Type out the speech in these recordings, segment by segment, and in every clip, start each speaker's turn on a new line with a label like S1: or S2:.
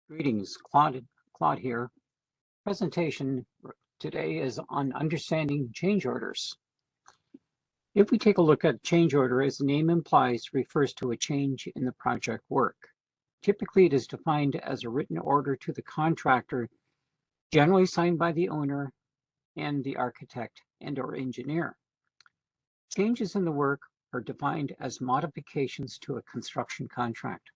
S1: Greetings, Claude here. Presentation today is on understanding change orders. If we take a look at change order, as the name implies, refers to a change in the project work. Typically, it is defined as a written order to the contractor, generally signed by the owner and the architect and/or engineer. Changes in the work are defined as modifications to a construction contract.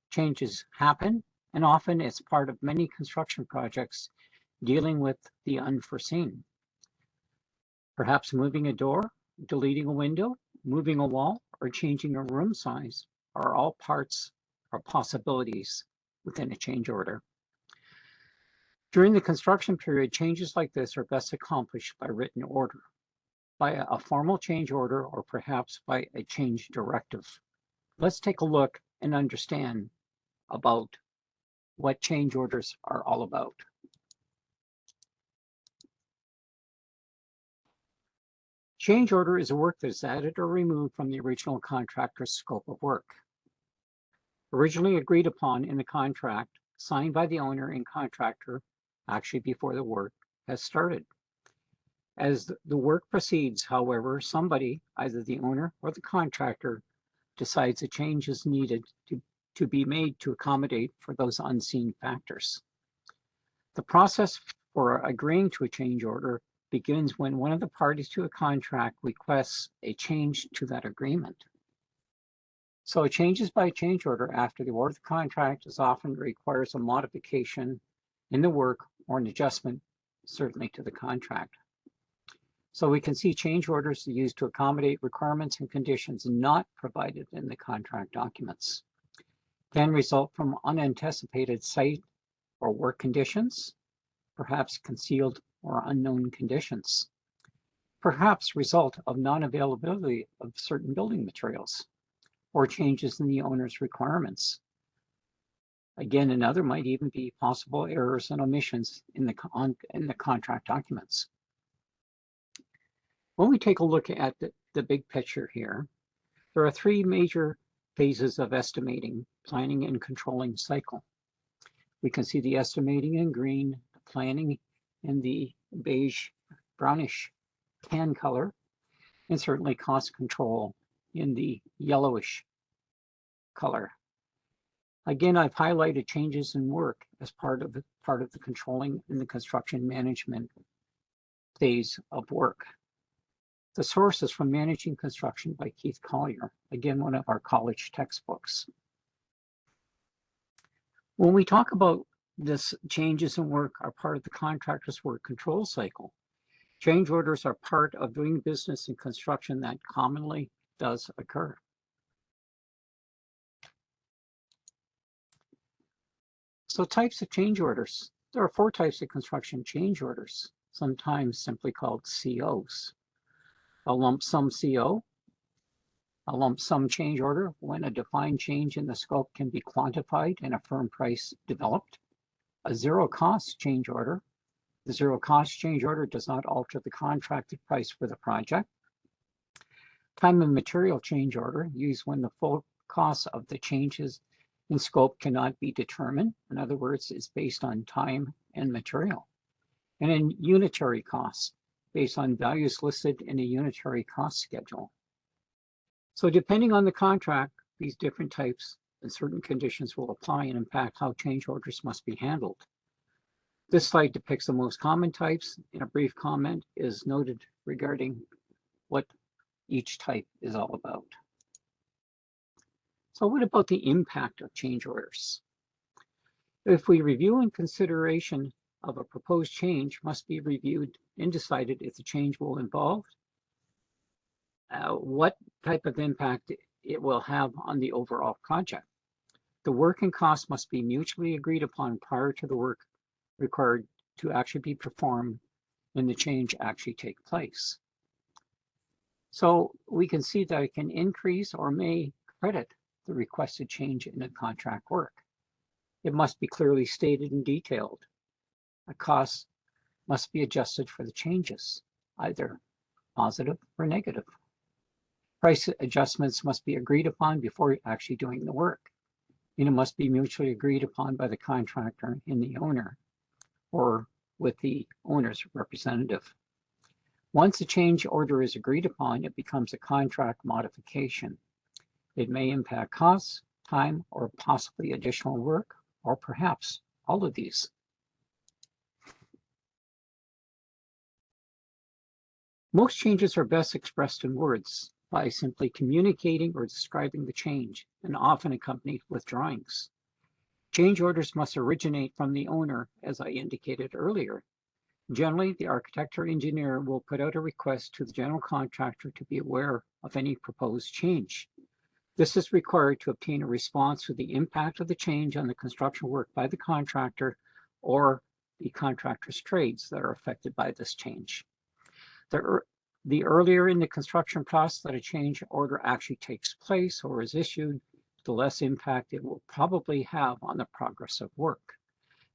S1: Changes happen, and often it's part of many construction projects dealing with the unforeseen. Perhaps moving a door, deleting a window, moving a wall, or changing a room size are all parts or possibilities within a change order. During the construction period, changes like this are best accomplished by written order, by a formal change order, or perhaps by a change directive. Let's take a look and understand about what change orders are all about. Change order is a work that is added or removed from the original contractor's scope of work. Originally agreed upon in the contract, signed by the owner and contractor, actually before the work has started. As the work proceeds, however, somebody, either the owner or the contractor, decides a change is needed to be made to accommodate for those unseen factors. The process for agreeing to a change order begins when one of the parties to a contract requests a change to that agreement. So changes by change order after the award of the contract is often requires a modification in the work or an adjustment, certainly to the contract. So we can see change orders used to accommodate requirements and conditions not provided in the contract documents. Can result from unanticipated site or work conditions, perhaps concealed or unknown conditions, perhaps result of non-availability of certain building materials, or changes in the owner's requirements. Again, another might even be possible errors and omissions in the contract documents. When we take a look at the big picture here, there are three major phases of estimating, planning, and controlling cycle. We can see the estimating in green, the planning in the beige, brownish tan color, and certainly cost control in the yellowish color. Again, I've highlighted changes in work as part of the controlling and the construction management phase of work. The source is from Managing Construction by Keith Collier, again, one of our college textbooks. When we talk about this, changes in work are part of the contractor's work control cycle. Change orders are part of doing business in construction that commonly does occur. So types of change orders. There are four types of construction change orders, sometimes simply called COs. A lump sum CO, a lump sum change order when a defined change in the scope can be quantified and a firm price developed. A zero cost change order. The zero cost change order does not alter the contracted price for the project. Time and material change order used when the full cost of the changes in scope cannot be determined. In other words, it's based on time and material. And then unitary costs, based on values listed in a unitary cost schedule. So depending on the contract, these different types and certain conditions will apply and impact how change orders must be handled. This slide depicts the most common types, and a brief comment is noted regarding what each type is all about. So what about the impact of change orders? If we review and consideration of a proposed change must be reviewed and decided if the change will involve what type of impact it will have on the overall project. The work and cost must be mutually agreed upon prior to the work required to actually be performed when the change actually take place. So we can see that it can increase or may credit the requested change in the contract work. It must be clearly stated and detailed. A cost must be adjusted for the changes, either positive or negative. Price adjustments must be agreed upon before actually doing the work. and it must be mutually agreed upon by the contractor and the owner, or with the owner's representative. Once a change order is agreed upon, it becomes a contract modification. It may impact costs, time, or possibly additional work, or perhaps all of these. Most changes are best expressed in words by simply communicating or describing the change, and often accompanied with drawings. Change orders must originate from the owner, as I indicated earlier. Generally, the architect or engineer will put out a request to the general contractor to be aware of any proposed change. This is required to obtain a response to the impact of the change on the construction work by the contractor or the contractor's trades that are affected by this change. The earlier in the construction process that a change order actually takes place or is issued, the less impact it will probably have on the progress of work.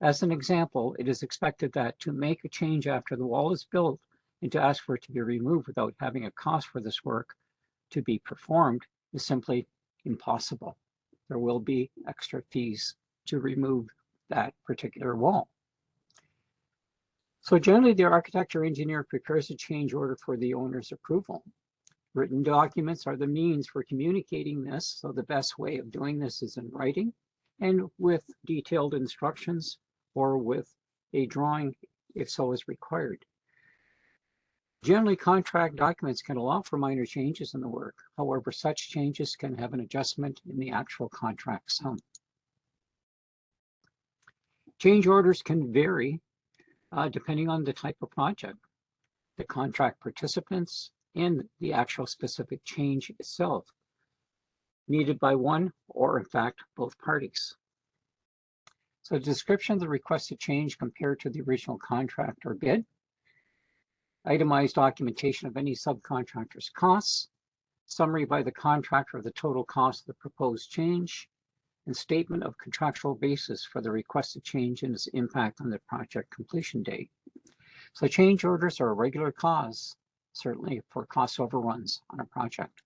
S1: As an example, it is expected that to make a change after the wall is built and to ask for it to be removed without having a cost for this work to be performed is simply impossible. There will be extra fees to remove that particular wall. So generally, the architect or engineer prepares a change order for the owner's approval. Written documents are the means for communicating this, so the best way of doing this is in writing and with detailed instructions or with a drawing if so is required. Generally, contract documents can allow for minor changes in the work. However, such changes can have an adjustment in the actual contract sum. Change orders can vary depending on the type of project, the contract participants, and the actual specific change itself, needed by one or, in fact, both parties. So, description of the requested change compared to the original contract or bid, itemized documentation of any subcontractor's costs, summary by the contractor of the total cost of the proposed change, and statement of contractual basis for the requested change and its impact on the project completion date. So change orders are a regular cause, certainly for cost overruns on a project.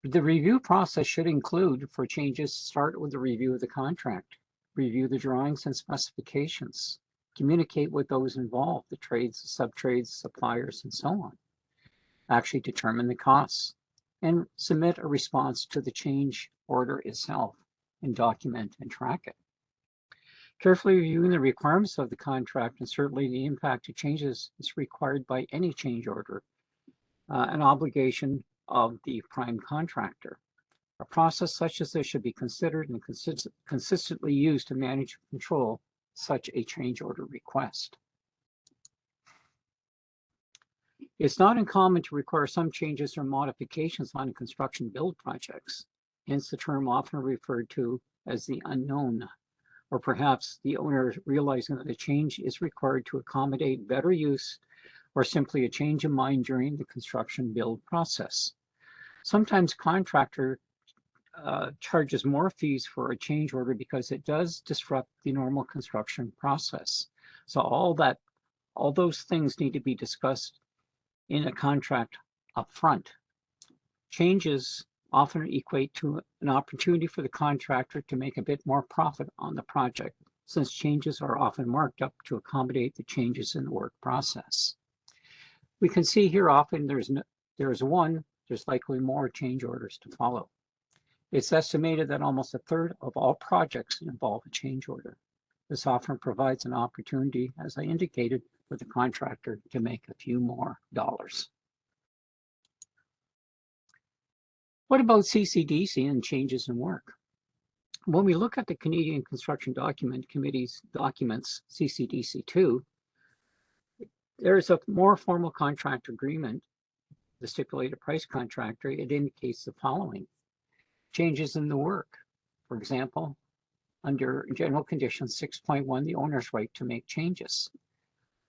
S1: The review process should include, for changes, start with a review of the contract, review the drawings and specifications, communicate with those involved, the trades, the sub-trades, suppliers, and so on. Actually determine the costs and submit a response to the change order itself and document and track it. Carefully reviewing the requirements of the contract and certainly the impact of changes is required by any change order, an obligation of the prime contractor. A process such as this should be considered and consistently used to manage and control such a change order request. It's not uncommon to require some changes or modifications on construction build projects, hence the term often referred to as the unknown, or perhaps the owner realizing that a change is required to accommodate better use or simply a change of mind during the construction build process. Sometimes contractor charges more fees for a change order because it does disrupt the normal construction process. So all those things need to be discussed in a contract up front. Changes often equate to an opportunity for the contractor to make a bit more profit on the project, since changes are often marked up to accommodate the changes in the work process. We can see here often there's likely more change orders to follow. It's estimated that almost a third of all projects involve a change order. This often provides an opportunity, as I indicated, for the contractor to make a few more dollars. What about CCDC and changes in work? When we look at the Canadian Construction Document Committee's documents, CCDC2, there is a more formal contract agreement, the stipulated price contractor. It indicates the following: changes in the work. For example, under general conditions 6.1, the owner's right to make changes.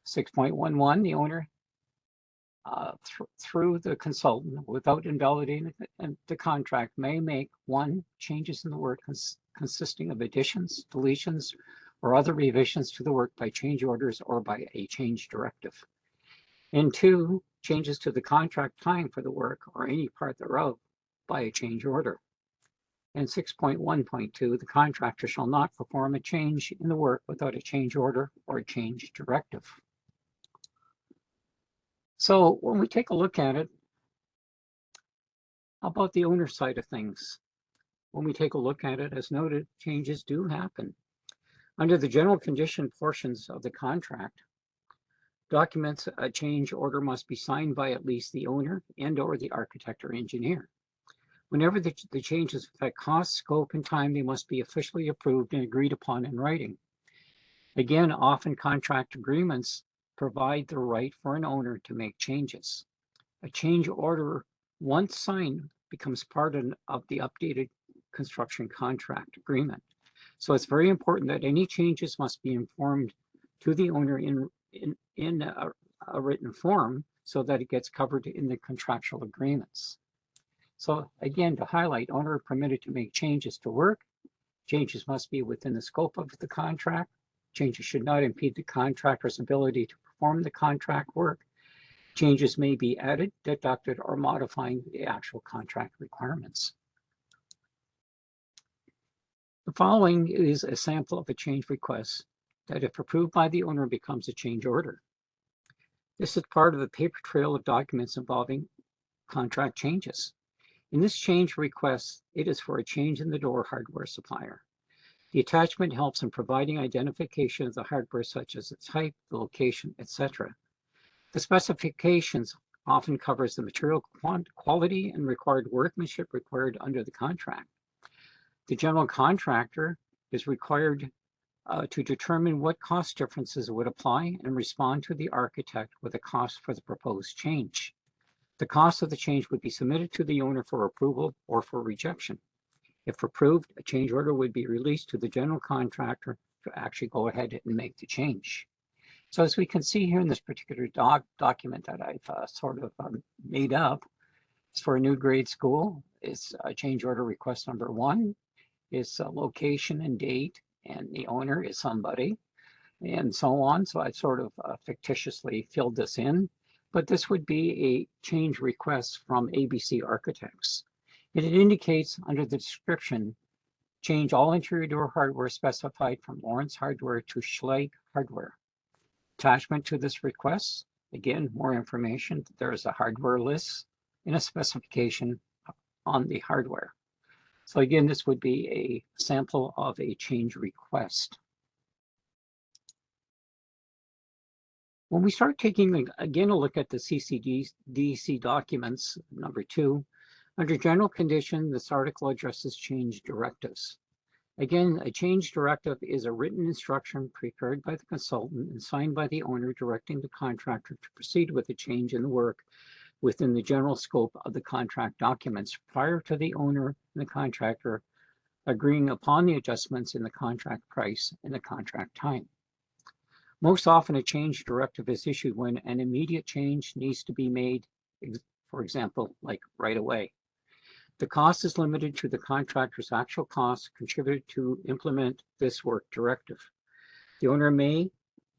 S1: 6.11, the owner, through the consultant, without invalidating the contract, may make 1, changes in the work consisting of additions, deletions, or other revisions to the work by change orders or by a change directive. And 2, changes to the contract time for the work or any part thereof by a change order. And 6.1.2, the contractor shall not perform a change in the work without a change order or a change directive. So when we take a look at it, how about the owner side of things? When we take a look at it, as noted, changes do happen. Under the general condition portions of the contract, documents a change order must be signed by at least the owner and or the architect or engineer. Whenever the changes affect cost, scope, and time, they must be officially approved and agreed upon in writing. Again, often contract agreements provide the right for an owner to make changes. A change order, once signed, becomes part of the updated construction contract agreement. So it's very important that any changes must be informed to the owner in a written form so that it gets covered in the contractual agreements. So again, to highlight, owner permitted to make changes to work. Changes must be within the scope of the contract. Changes should not impede the contractor's ability to perform the contract work. Changes may be added, deducted, or modifying the actual contract requirements. The following is a sample of a change request that, if approved by the owner, becomes a change order. This is part of the paper trail of documents involving contract changes. In this change request, it is for a change in the door hardware supplier. The attachment helps in providing identification of the hardware, such as the type, the location, etc. The specifications often covers the material quality and required workmanship required under the contract. The general contractor is required to determine what cost differences would apply and respond to the architect with a cost for the proposed change. The cost of the change would be submitted to the owner for approval or for rejection. If approved, a change order would be released to the general contractor to actually go ahead and make the change. So as we can see here in this particular document that I've made up, it's for a new grade school. It's a change order request number 1. It's a location and date, and the owner is somebody, and so on. So I fictitiously filled this in. But this would be a change request from ABC Architects. And it indicates under the description, change all interior door hardware specified from Lawrence Hardware to Schlage Hardware. Attachment to this request, again, more information. There is a hardware list and a specification on the hardware. So again, this would be a sample of a change request. When we start taking, again, a look at the CCDC documents, number 2, under general condition, this article addresses change directives. Again, a change directive is a written instruction prepared by the consultant and signed by the owner directing the contractor to proceed with a change in the work within the general scope of the contract documents prior to the owner and the contractor agreeing upon the adjustments in the contract price and the contract time. Most often, a change directive is issued when an immediate change needs to be made, for example, like right away. The cost is limited to the contractor's actual costs contributed to implement this work directive. The owner may,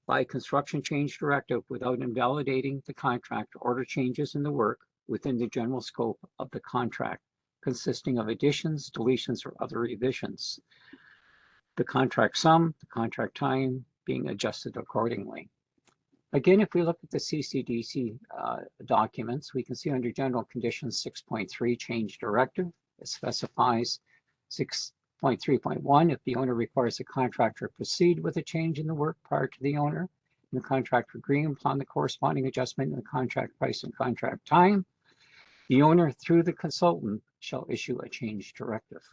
S1: by construction change directive, without invalidating the contract, order changes in the work within the general scope of the contract, consisting of additions, deletions, or other revisions. The contract sum, the contract time being adjusted accordingly. Again, if we look at the CCDC documents, we can see under general conditions 6.3 change directive. It specifies 6.3.1 if the owner requires the contractor proceed with a change in the work prior to the owner and the contractor agreeing upon the corresponding adjustment in the contract price and contract time, the owner through the consultant shall issue a change directive.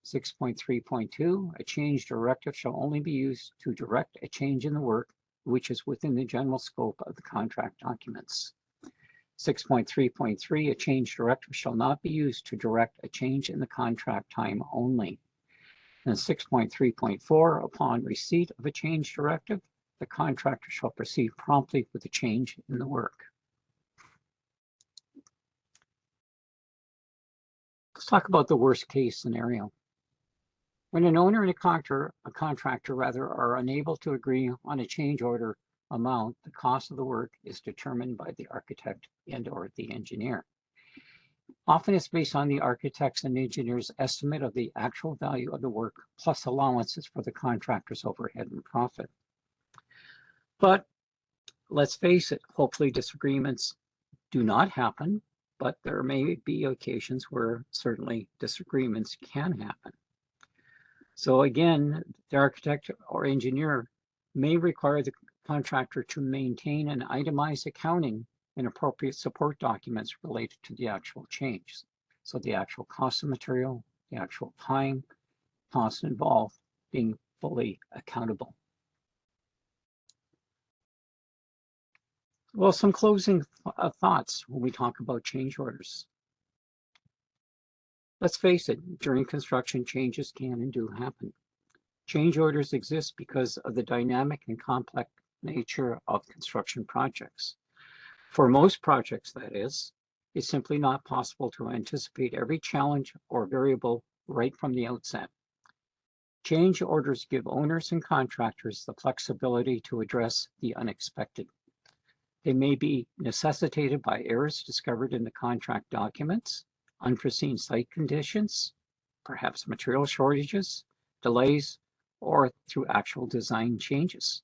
S1: 6.3.2, a change directive shall only be used to direct a change in the work which is within the general scope of the contract documents. 6.3.3, a change directive shall not be used to direct a change in the contract time only. And 6.3.4, upon receipt of a change directive, the contractor shall proceed promptly with the change in the work. Let's talk about the worst case scenario. When an owner and a contractor are unable to agree on a change order amount, the cost of the work is determined by the architect and or the engineer. Often it's based on the architect's and engineer's estimate of the actual value of the work, plus allowances for the contractor's overhead and profit. But let's face it, hopefully disagreements do not happen, but there may be occasions where certainly disagreements can happen. So again, the architect or engineer may require the contractor to maintain an itemized accounting and appropriate support documents related to the actual change. So the actual cost of material, the actual time, costs involved, being fully accountable. Well, some closing thoughts when we talk about change orders. Let's face it, during construction, changes can and do happen. Change orders exist because of the dynamic and complex nature of construction projects. For most projects, that is, it's simply not possible to anticipate every challenge or variable right from the outset. Change orders give owners and contractors the flexibility to address the unexpected. They may be necessitated by errors discovered in the contract documents, unforeseen site conditions, perhaps material shortages, delays, or through actual design changes.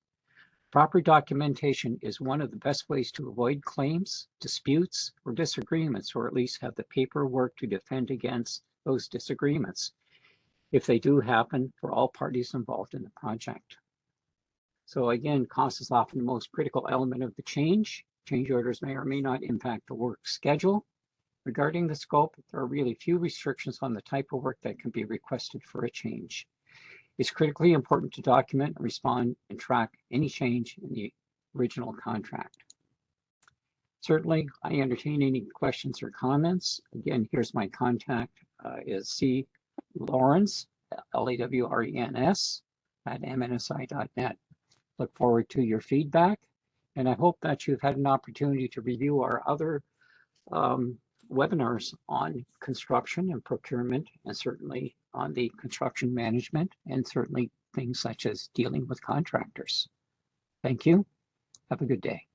S1: Proper documentation is one of the best ways to avoid claims, disputes, or disagreements, or at least have the paperwork to defend against those disagreements, if they do happen for all parties involved in the project. So again, cost is often the most critical element of the change. Change orders may or may not impact the work schedule. Regarding the scope, there are really few restrictions on the type of work that can be requested for a change. It's critically important to document, respond, and track any change in the original contract. Certainly, I entertain any questions or comments. Again, here's my contact, is C. Lawrence, Lawrens, at mnsi.net. Look forward to your feedback, and I hope that you've had an opportunity to review our other webinars on construction and procurement, and certainly on the construction management, and certainly things such as dealing with contractors. Thank you. Have a good day.